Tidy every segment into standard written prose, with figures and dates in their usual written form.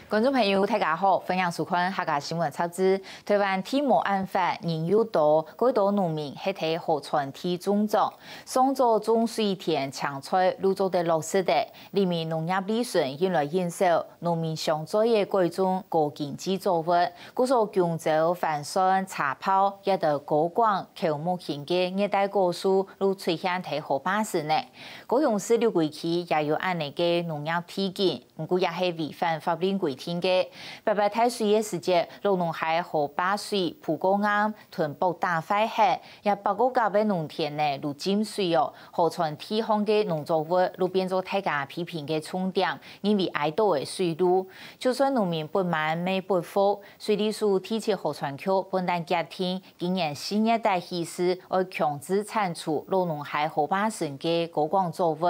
观众朋友，大家好，分享收看客家新闻插枝。台湾铁幕案发人有多，许多农民喺睇河川体种种，上做种水田抢菜，入做的落实的，里面农业利润越来越少，农民上做嘅各种高经济作物，故说姜枣、番蒜、茶泡，也得高广口目前嘅热带果树，如出现睇河坝时呢。高雄市六规区也有按呢嘅农业体检，不过也系违反法令规定嘅。白白太水嘅时节，鹿农海河坝水蒲高啱，屯北大快黑，也包括隔壁农田呢，如浸水哦，河川堤防嘅农作物，路变做大家批评嘅重点，因为挨到嘅水路，就算农民不满未不服，水利署提起河川局本单决定，今年4月底起时，要强制铲除鹿农海河坝省嘅高广作物，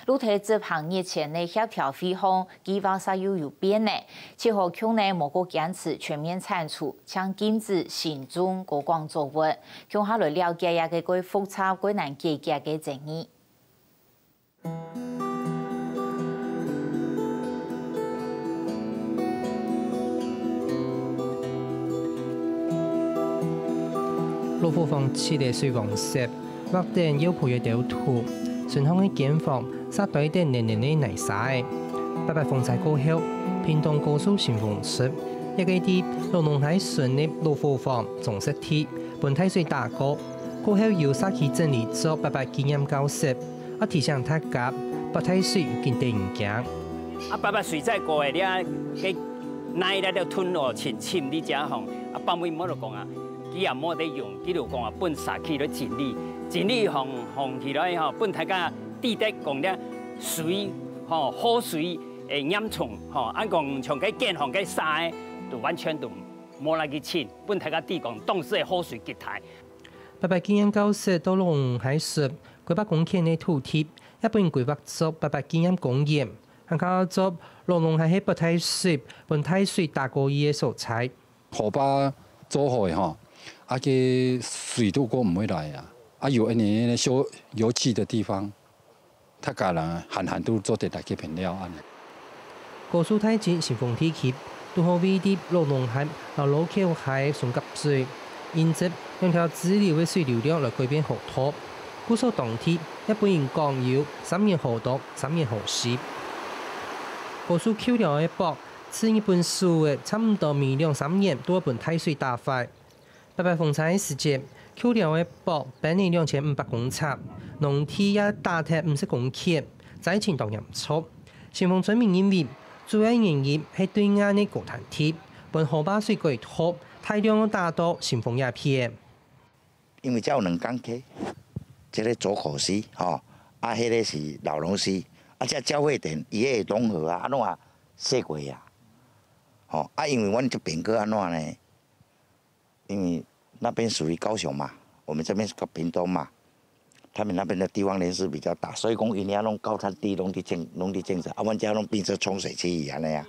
路体这旁日前的协调会方，计划啥有变呢？气候区内某个坚持全面铲除，将禁止新种高广作物，向下来了解一个最复杂、最难解决嘅争议。陆府方设的水房石，或者有培育掉土，顺向嘅建房，杀对的年年的泥沙嘅，白白风采过后，屏东高速新丰市一个啲鹿农海顺的陆府方种植地，本体水大高，过后又杀起整理做白白经验教室，我提醒大家，白体水见得唔惊。白白水在过的咧，嘅奶咧就吞落浅浅啲只行，爸妹冇就讲啊。佢也冇得用，佢就讲啊，本杀去咧整理行起来吼，本大家地得讲咧水好水严重按讲像cái建行cái沙就完全都冇来去清，本大家地讲当时的好水结态。白白经验教室到龙海水，900公顷的土地，一般900做白白经验工业，还靠做龙海喺白体水，本体水大过伊嘅素材。河坝做好吼。个水都过唔会来啊！有一年修油气的地方，他家人寒都做得来去平了安。高速太近新丰地区，都好位啲鹿农海、老口海上急水，因此用条支流嘅水流量来改变河道。故所当天一般人讲有3年河东、3年河西。高速桥梁嘅博，此一本数嘅差唔多每2-3年都一本太水大快。白白风采时节，桥梁的博本年2500公尺，农地也大约50公顷，灾情当严重。新丰村民认为，主要原因係對岸的高灘地，本河壩水過多，大量打到新豐一片。因為只有2港溪，這個左河溪吼，迄個是老龍溪，這交匯點伊個融合安怎洗過因為阮這邊個安怎呢？因為那邊屬於高雄嘛，我們這邊是個屏東嘛，他們那邊的地方人士比較大，所以講因要弄高灘地農地建設，阮家弄變成沖水器一樣的呀。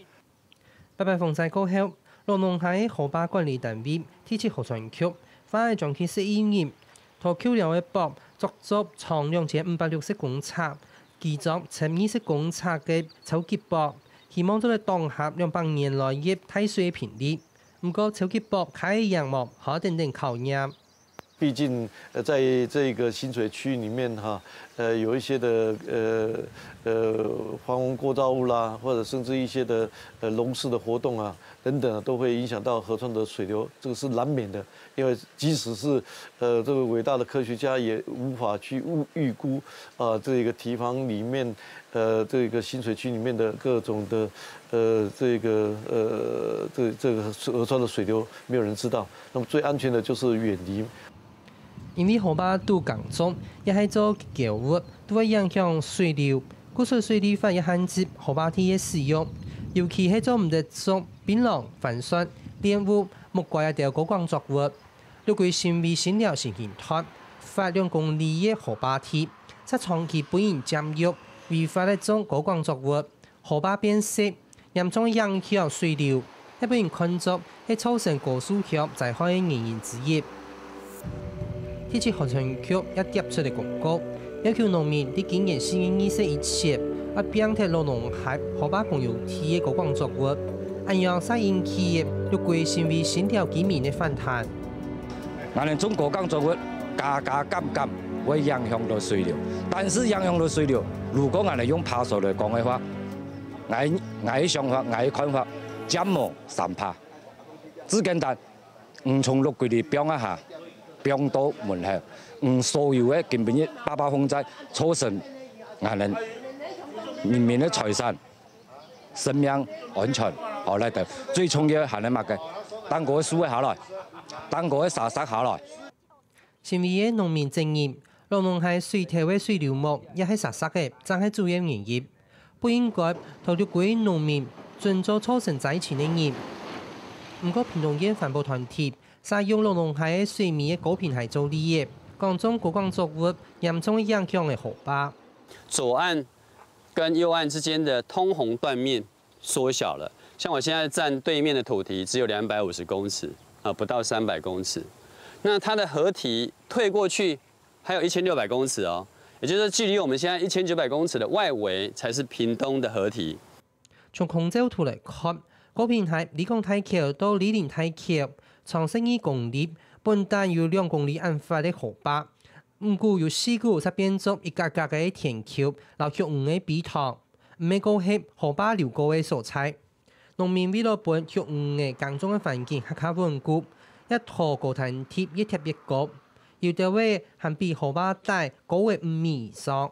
白白風災過後，鹿農海河壩管理單位提起河川局，反而將其11年，拖橋梁的博足足長2560公尺，基座120公尺嘅超級博，希望做嚟當下200年來嘅太水頻率。不過，超級博開陽幕可等等考驗。畢竟，在這個新水區裡面有一些的防洪過造物啦，或者甚至一些的農事的活動啊等等，都會影響到河川的水流，這個是難免的。因為即使是這個偉大的科學家也無法去預估這個堤防裡面這個新水區裡面的各種的這個河川的水流，沒有人知道。那麼最安全的就是遠離。因為河壩都강中，也係做橋物，都會影響水流。故所水利法也限制河壩地嘅使用，尤其係做唔得種檳榔、番蒜、蓮霧、木瓜一條高廣作物。如果新為新了新形態，發2公里嘅河壩地，則長期不應佔用，違法嘅種高廣作物，河壩變色，嚴重影響水流。一般人看作係造成高速橋災害嘅原因之一。提起河川局一貼出嘅公告，要求農民喺今年4月20日以前，並貼鹿農海河壩公有地嘅高廣作物，安阳所引起的陆龟成为新条居民的反弹。俺们中国讲作物加减会影响到水流，但是影响到水流，如果俺们用爬手来讲的话，俺的想法，俺的看法，减毛3%，只简单，从陆龟里标一下，标到门口，所有的根本的8把风灾，造成俺们人民的财产、生命安全，好来的。最重要係你乜嘅？等嗰啲樹下來，等嗰啲沙石下來。成為嘅農民證言，洛農係水田嘅水流木，也係沙石嘅，真係主要原因。不應該投入歸農民盡做造成災情嘅人。不過，屏東縣環保團體採用洛農係水面嘅高平台做利益，講中國光作物嚴重影響嘅河壩。左岸跟右岸之間的通洪斷面縮小了，像我現在站對面的土堤只有250公尺啊，不到300公尺。那它的河堤退過去還有1600公尺哦，也就是說距離我們現在1900公尺的外圍才是屏東的河堤。從空照圖來看，高平台理工大橋到李林大橋長12公里，本單有2公里安發的河壩。唔過有4股則變作一格格嘅田橋，流向5嘅比塘，唔係高係河壩流過嘅所在。農民為了本向5嘅耕種嘅環境較加穩固，一套高灘貼一貼一高，有啲位還比河壩帶高嘅5米以上。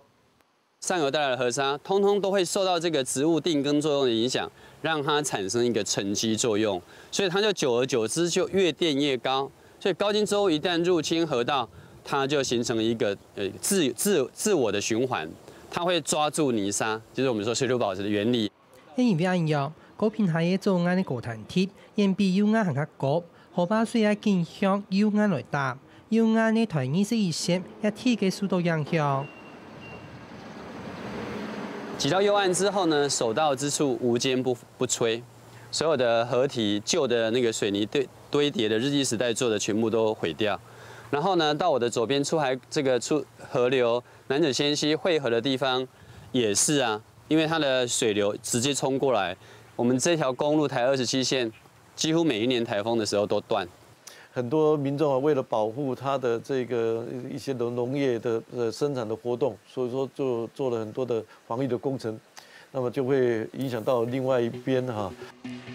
上游帶來的河沙，通通都會受到這個植物定根作用的影響，讓它產生一個沉積作用，所以它就久而久之就越墊越高。所以高經洲一旦入侵河道，它就形成一個自我的循環，它會抓住泥沙，就是我們說水土保持的原理。因為安樣，高平台嘅左岸嘅高灘貼，遠比右岸還較高，河壩水也傾向右岸來打，右岸嘅台21線也貼嘅速度影響。擠到右岸之後呢，所到之處無堅不摧，所有的河堤舊的那個水泥堆疊的日據時代做的全部都毀掉。然後呢，到我的左邊出河流南子仙溪匯合的地方也是啊，因為它的水流直接衝過來，我們這條公路台27線幾乎每一年颱風的時候都斷。很多民眾啊，為了保護它的這個一些農業的生產的活動，所以說就做了很多的防禦的工程，那麼就會影響到另外一邊哈。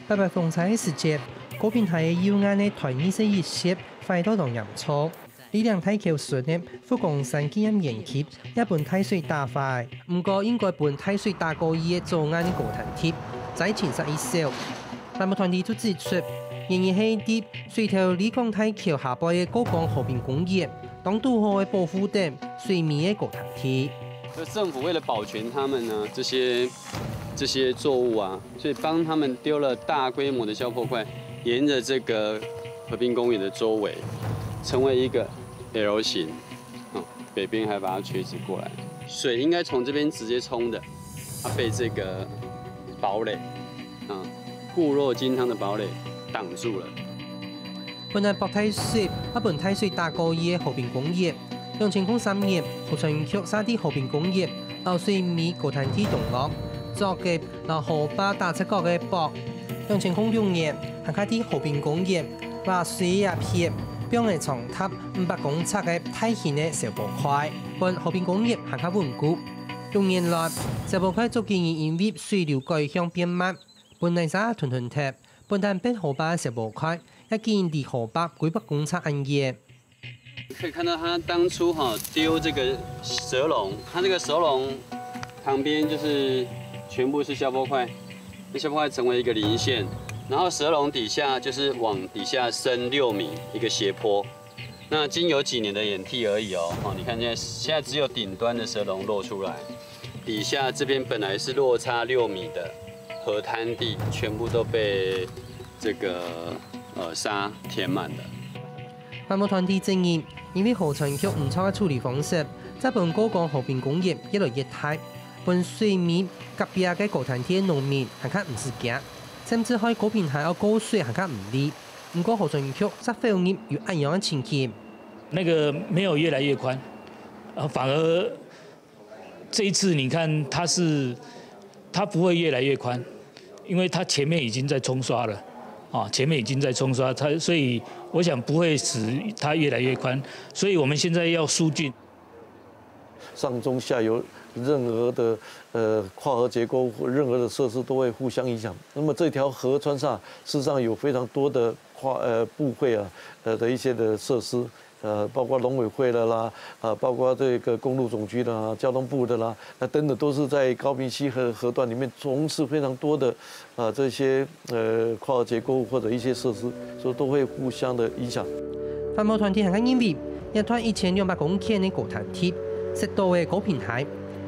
八八風災時節，高平台嘅右岸嘅台21線快到到嚴重。李良大橋上嘅富岡山紀念園區一半太水打壞，唔過應該半太水打過伊嘅左岸嘅高灘貼，災情實少。環保團體就指出，仍然係啲水頭理工大橋下邊嘅高港和平工業，當渡河嘅保護等水面嘅高灘貼。政府為了保全他們呢，這些作物啊，所以幫他們丟了大規模的消波塊，沿着這個和平公園的周圍，成為一個 L 型，北邊還把它垂直過來，水應該從這邊直接衝的，它被這個堡壘，固若金湯的堡壘擋住了。本來博太水，本太水大過伊嘅和平工業，2003年河川區沙地和平工業，流水面高灘鐵動落，作嘅流河壩打出角嘅博。2006年，行開啲和平工業，把水也撇。標嘅長達500公尺嘅大型嘅小波塊，本和平工業行較穩固。6年來，小波塊逐漸因為水流改向變慢，本來沙屯貼，本但變河壩小波塊，一見離河壩幾百公尺安遠。可以看到他當初丟這個蛇籠，它這個蛇籠旁邊就是全部是消波塊，那消波塊成為一個零線。然後蛇籠底下就是往底下深6米一個斜坡，那經有幾年的演替而已哦。你看現在只有頂端的蛇籠露出來，底下這邊本來是落差6米的河灘地，全部都被這個沙填滿了。環保團體證言，因為河川區唔錯嘅處理方式，在本高港和平工業越來越大，本水面隔壁嘅高灘鐵農民係較唔是驚。甚至喺高平台有高水還較唔利，不過河川區則非常有安樣的情形。那個沒有越來越寬，反而這一次你看它不會越來越寬，因为它前面已经在冲刷了，前面已经在冲刷它，所以我想不会使它越来越宽，所以我们现在要疏浚。上中下游任何的跨河结构或任何的设施都会互相影响。那么这条河川上事实上有非常多的部会的一些的设施。包括农委会的啦，包括这个公路总局的啦、交通部的啦，等等，都是在高屏溪河段里面从事非常多的这些跨河结构物或者一些设施，所以都会互相的影响。环保团体还认为，一团1200公頃的高潭铁，适度的高平台，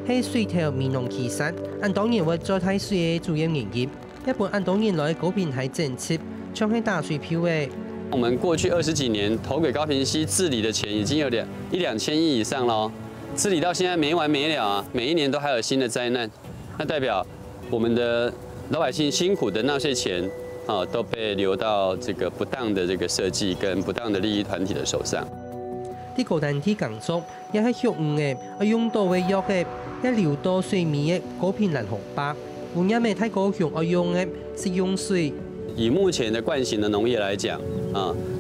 係水頭面容其實，按當年會做睇水嘅主要原因。一般按當年來高平台政策，將係打水漂嘅。 我们过去20几年投给高屏溪治理的钱已经有1-2千亿以上了，治理到现在没完没了啊，每一年都还有新的灾难，那代表我们的老百姓辛苦的纳税钱都被流到这个不当的这个设计跟不当的利益团体的手上。啲高潭鐵工作也係學唔嘅，用到嘅藥嘅，一流到水面嘅高平難河壩，換一咩太高雄我用嘅食用水。 以目前的惯性的农业来讲，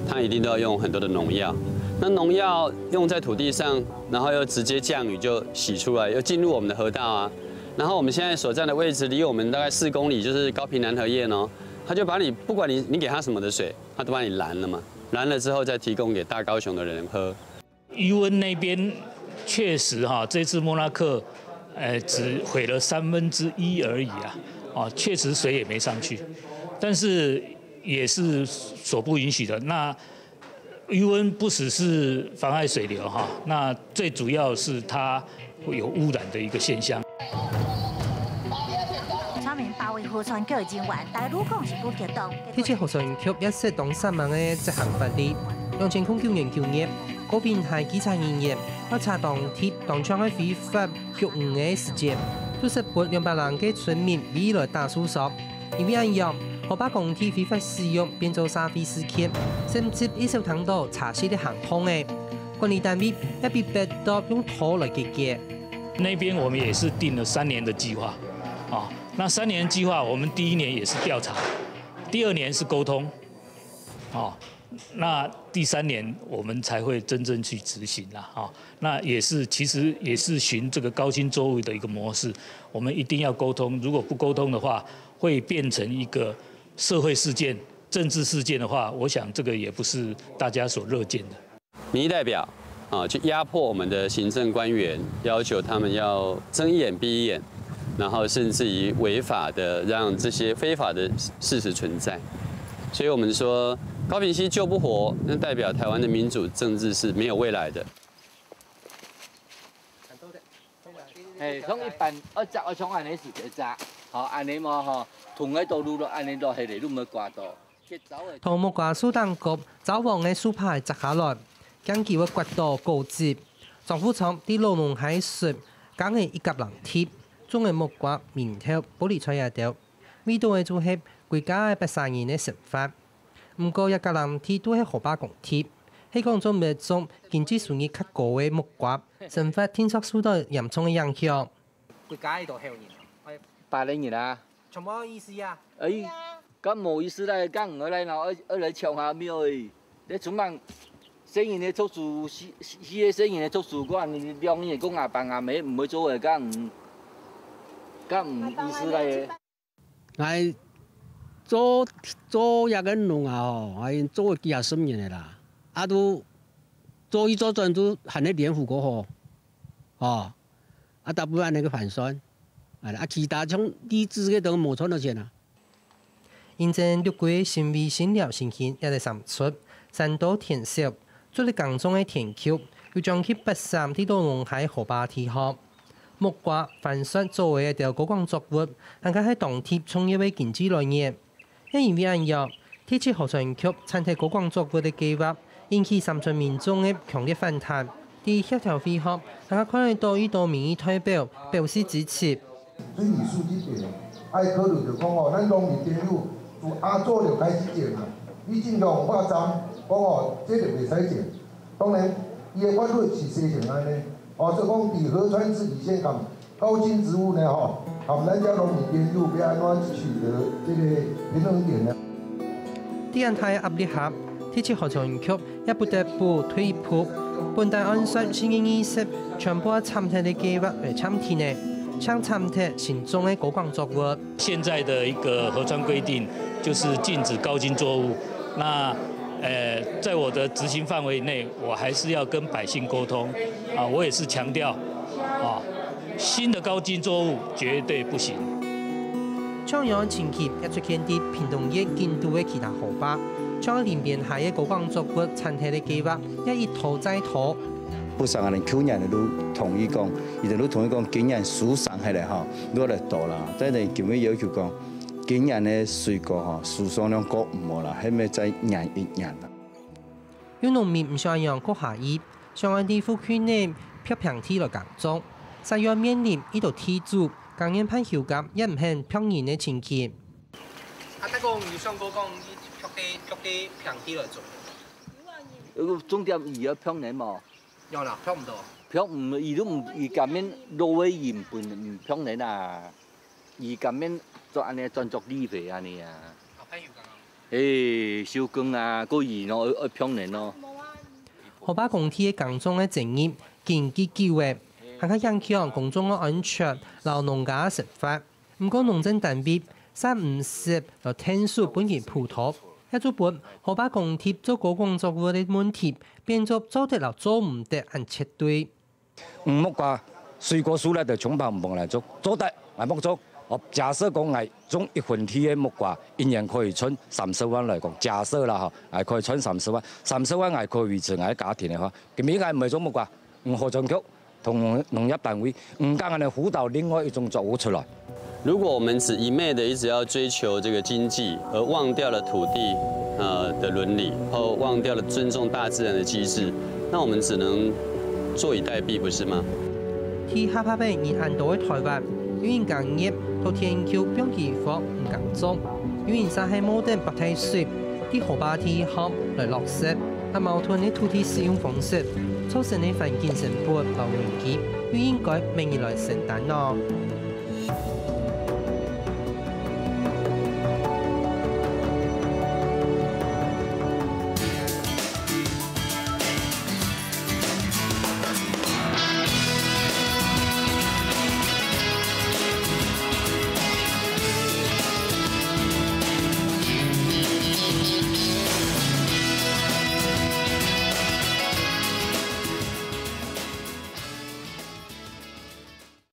它一定都要用很多的农药。那农药用在土地上，然后又直接降雨就洗出来，又进入我们的河道啊。然后我们现在所站的位置离我们大概4公里，就是高屏南河堰哦，它就把你不管你给它什么的水，它都把你拦了嘛。拦了之后再提供给大高雄的人喝。余温那边确实这次莫拉克，只毁了1/3而已啊，确实水也没上去。 但是也是所不允许的。那余温不只是妨碍水流那最主要是它会有污染的一个现象。村民包围河川救人员，但如果是不激动。呢次河川局一適當新聞嘅執行法例，2009年9月，高屏台檢察人員要查當鐵當場嘅非法蓄誤嘅事件，都是撥200人嘅村民未來打訴訟，因為一樣。 河壩工地非法使用變做沙非事件，甚至一手睇到查實的行通嘅管理單位也被逼到用土來解決。那邊我們也是定了3年的計劃，那3年計劃我們第1年也是調查，第2年是溝通，那第3年我們才會真正去執行啦，那也是其實也是循這個高薪作物的一個模式，我們一定要溝通，如果不溝通的話，會變成一個 社会事件、政治事件的话，我想这个也不是大家所乐见的。民意代表去压迫我们的行政官员，要求他们要睁一眼闭一眼，然后甚至于违法的让这些非法的事实存在。所以我们说高屏溪救不活，那代表台湾的民主政治是没有未来的。从一般我从安尼是一扎，安尼嘛同喺道路咯，安尼落去嚟都冇掛到。土木掛蘇當局走往嘅蘇派摘下來，將佢嘅掘道告知，政府廠啲路農喺樹梗係一夾人貼，種嘅木瓜面頭保利出一條，味道嘅就係國家嘅80年嘅成法。唔過一夾人貼都係河壩工貼，係講咗咩種經濟屬於較高嘅木瓜，成法天作受到嚴重嘅影響。國家喺度後年，80年啊。 什麼意思呀？咁冇意思啦，咁唔嚟嗱，我嚟唱下廟誒。你做乜生意嘅做事，西嘅生意嘅做事，我你兩年講牙辦牙尾，唔會做嘅，咁唔意思嚟。係做一個農啊，係做幾廿年嘅啦，都做一做轉都係你連戶過河，大部分那個盤算。 其他種地質嘅都冇錯到錢啊！現正6月新微新料新鮮也在產出，山島田小做啲耕種嘅田丘，要將佢83啲都農喺河壩地殼，木瓜、番薯作為一條高光作物，更加喺當地創業嘅經濟來源。因為按藥，天氣河川局產體高光作物嘅計劃，引起三村民眾嘅強烈反彈。啲協調會後，更加可能到民意代表表示支持。 水利署這邊愛考慮就講咱農民朋友自亞祖就開始種啦。你正常發展講這就袂使種。當然，伊個法律是寫成安尼。所以講，佇河川治理線甲高薪職務呢，含咱遮农民朋友要安怎取得这个平衡点呢？啲人太壓力下，鐵切合唱曲也不得不退一步。本地安率先嘅意識，全部參體嘅計劃嚟參體呢，將參體行中嘅高光作物。現在的一個河川規定就是禁止高筋作物。那在我的執行範圍內，我還是要跟百姓溝通啊，我也是強調啊，新的高筋作物絕對不行。將樣前期一出現啲屏東縣建都嘅其他河壩，將連邊下嘅高光作物參體嘅計劃一拖再拖。不少人去年的都同意講，伊哋都同意講，今年樹上起來吼，越來多啦，即係今日要求講。今年的水果哈樹數量高唔好啦，係咪再延一年啦？有農民唔想讓國下葉，想按地府區內漂平地來耕種，實要面臨呢度地主更研判效價也唔係漂人嘅情況。啊，大哥，你想講漂地平地來做？重點而家漂人嘛？有啦，漂唔到。漂唔，而都唔而咁樣挪威鹽分唔漂人啊，而咁樣。做安尼專做理費安尼啊，收工啊，個魚咯，漂人咯。河壩工地嘅耕種嘅爭議經久嘅，更加影響公眾嘅安全，勞農家食法。唔過農政單位350就天數本件葡萄，一做本河壩工地做高光作物嘅問題，變做做得了做唔得，按切對。木瓜水果樹咧就恐怕唔幫嚟做，做得係木做。假設講係種1分地嘅木瓜，一年可以存30萬嚟講，假設啦嚇，係可以存30萬，30萬係可以維持我家庭嘅話，咁應該唔係種木瓜，河川局同農業單位唔剛嘅輔導另外一種作物出來。如果我們只一昧的一直要追求這個經濟，而忘掉了土地的倫理，或忘掉了尊重大自然的機制，那我們只能坐以待斃，不是嗎？天下拍俾而按到嘅台灣，有人耕業到天橋標記法唔耕種，有人山係冇得白體水，啲河壩地項來落實，但矛盾嘅土地使用方式，造成嘅環境成本流危機，要應該明年來承擔咯。